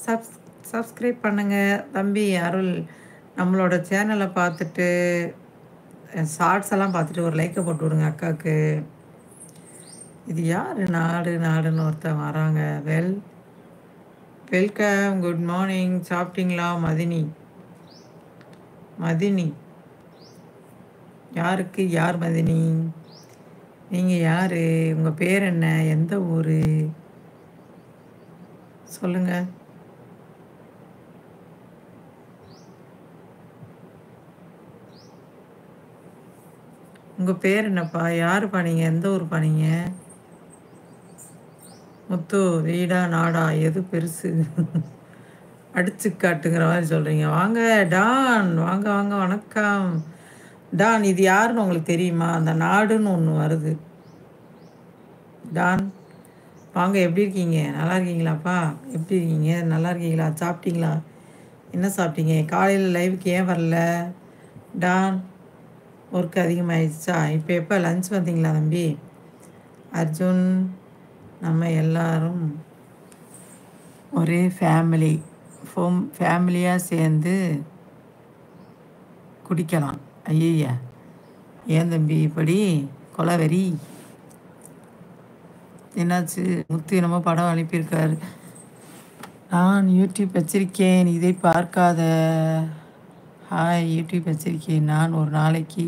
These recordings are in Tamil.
சப்ஸ் சப்ஸ்கிரைப் பண்ணுங்கள் தம்பி அருள். நம்மளோட சேனலை பார்த்துட்டு ஷார்ட்ஸ் எல்லாம் பார்த்துட்டு ஒரு லைக்கை போட்டு விடுங்க அக்காவுக்கு. இது யார் நாடுன்னு ஒருத்தன் வராங்க. Welcome, good morning. சாப்பிட்டீங்களா மதினி? யாருக்கு யார் மதினி? நீங்கள் யார்? உங்கள் பேர் என்ன? எந்த ஊர் சொல்லுங்கள். உங்கள் பேர் என்னப்பா? யாருப்பா நீங்கள்? எந்த ஊருப்பா நீங்கள்? முத்து, வீடா நாடா எது பெருசு? அடிச்சு காட்டுங்கிற மாதிரி சொல்கிறீங்க. வாங்க டான், வாங்க வாங்க, வணக்கம் டான். இது யாருன்னு உங்களுக்கு தெரியுமா? அந்த நாடுன்னு ஒன்று வருது. டான் வாங்க, எப்படி இருக்கீங்க? நல்லா இருக்கீங்களாப்பா? எப்படி இருக்கீங்க? நல்லா இருக்கீங்களா? சாப்பிட்டீங்களா? என்ன சாப்பிட்டீங்க? காலையில் லைவுக்கு ஏன் வரல டான்? ஒர்க் அதிகமாகிடுச்சா? இப்போ எப்போ லஞ்ச் வந்தீங்களா தம்பி? அர்ஜுன், நம்ம எல்லாரும் ஒரே ஃபேமிலியாக சேர்ந்து குடிக்கலாம். ஐயா, ஏன் தம்பி இப்படி கொலவெறி? என்னாச்சு? முத்து என்னமோ படம் அனுப்பியிருக்காரு. நான் யூடியூப் வச்சிருக்கேன், இதை பார்க்காத. ஹாய், யூடியூப் வச்சிருக்கேன் நான். ஒரு நாளைக்கு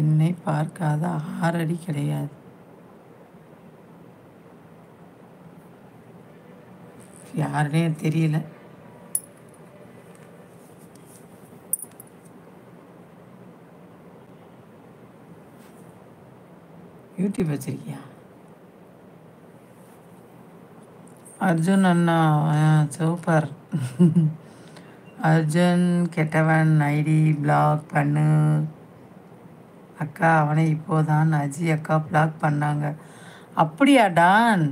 என்னை பார்க்காத 6 அடி கிடையாது. யாருனே தெரியல. யூடியூப் வச்சிருக்கியா? அர்ஜுன் அண்ணா சூப்பர். அர்ஜுன் கெட்டவன், ஐடி பிளாக் பண்ணு அக்கா. அவனை இப்போதான் அஜி அக்கா பிளாக் பண்ணாங்க. அப்படியா டான்?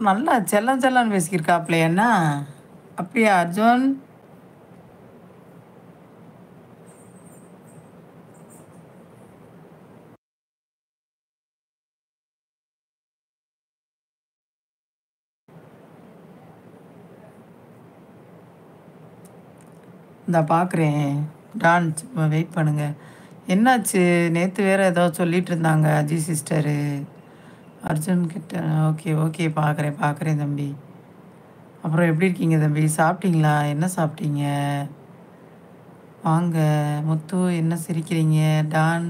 நல்லா செல்லான்னு பேசிக்கிருக்காப்ல என்ன? அப்படியா அர்ஜுன்? இந்த பார்க்குறேன் டான், வெயிட் பண்ணுங்க. என்னாச்சு? நேற்று வேறு ஏதோ சொல்லிகிட்டு இருந்தாங்க அஜி சிஸ்டரு அர்ஜுன் கிட்ட. ஓகே பார்க்குறேன் தம்பி. அப்புறம் எப்படி இருக்கீங்க தம்பி? சாப்பிட்டீங்களா? என்ன சாப்பிட்டீங்க? வாங்க முத்து, என்ன சிரிக்கிறீங்க? டான்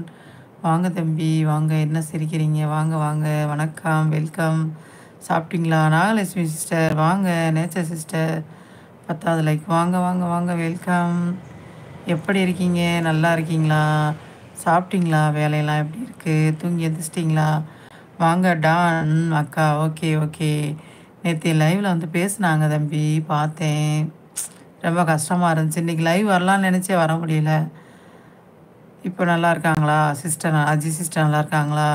வாங்க தம்பி, வாங்க. என்ன சிரிக்கிறீங்க? வாங்க வாங்க, வணக்கம், வெல்கம். சாப்பிட்டீங்களா? நாகலட்சுமி சிஸ்டர் வாங்க. நேச்சர் சிஸ்டர் 10வது லைக். வாங்க வாங்க வாங்க, வெல்கம். எப்படி இருக்கீங்க? நல்லா இருக்கீங்களா? சாப்பிட்டீங்களா? வேலையெல்லாம் எப்படி இருக்குது? தூங்கி எந்திரிச்சிட்டிங்களா? வாங்க டான் அக்கா. ஓகே. நேற்று லைவில் வந்து பேசுனாங்க தம்பி, பார்த்தேன். ரொம்ப கஷ்டமாக இருந்துச்சு. இன்றைக்கி லைவ் வரலான்னு நினச்சே வர முடியல. இப்போ நல்லா இருக்காங்களா சிஸ்டர்? அஜி சிஸ்டர் நல்லா இருக்காங்களா?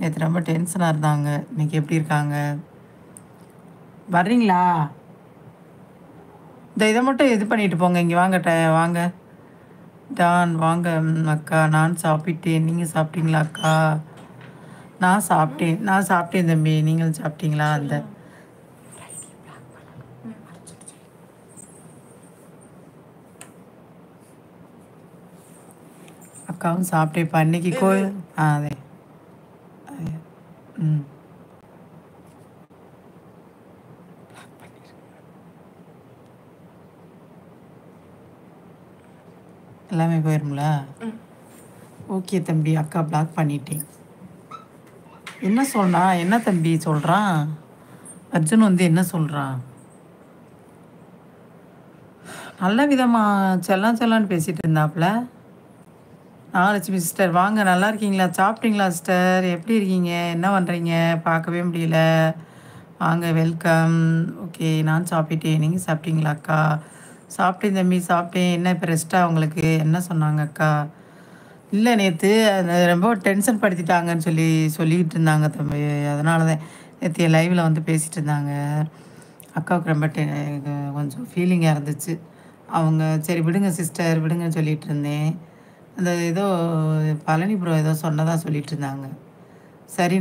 நேற்று ரொம்ப டென்ஷனாக இருந்தாங்க. இன்றைக்கி எப்படி இருக்காங்க? வர்றீங்களா? இதை மட்டும் இது பண்ணிட்டு போங்க. இங்கே வாங்க வாங்க டான் வாங்க. அக்கா நான் சாப்பிட்டேன். நீங்கள் சாப்பிட்டீங்களா அக்கா? நான் சாப்பிட்டேன் தம்பி. நீங்களும் சாப்பிட்டீங்களா? அந்த அக்காவும் சாப்பிட்டேப்பா இன்னைக்கு கோயில். அதே எல்லாமே போயிரும்ல. ஓகே தம்பி, அக்கா பிளாக் பண்ணிட்டேன். என்ன தம்பி சொல்கிறான் அர்ஜுன்? வந்து என்ன சொல்கிறான்? நல்ல விதமாக செல்லான்னு பேசிகிட்டு இருந்தாப்புல. நாகலட்சுமி சிஸ்டர் வாங்க. நல்லா இருக்கீங்களா? சாப்பிட்டீங்களா சிஸ்டர்? எப்படி இருக்கீங்க? என்ன பண்ணுறீங்க? பார்க்கவே முடியல. வாங்க, வெல்கம். ஓகே, நான் சாப்பிட்டேன். நீங்கள் சாப்பிட்டீங்களா அக்கா? சாப்பிட்டேன் தம்பி, சாப்பிட்டேன். என்ன இப்போ ரெஸ்ட்டாக உங்களுக்கு? என்ன சொன்னாங்க அக்கா? இல்லை, நேற்று ரொம்ப டென்ஷன் படுத்திட்டாங்கன்னு சொல்லிக்கிட்டு இருந்தாங்க தம்பி. அதனால தான் நேற்று என் லைவில் வந்து பேசிகிட்டு இருந்தாங்க. அக்காவுக்கு ரொம்ப கொஞ்சம் ஃபீலிங்காக இருந்துச்சு. அவங்க சரி விடுங்க சிஸ்டர் விடுங்கன்னு சொல்லிகிட்டு இருந்தேன். அந்த ஏதோ பழனிபுரம் ஏதோ சொன்னதாக சொல்லிகிட்டு இருந்தாங்க. சரி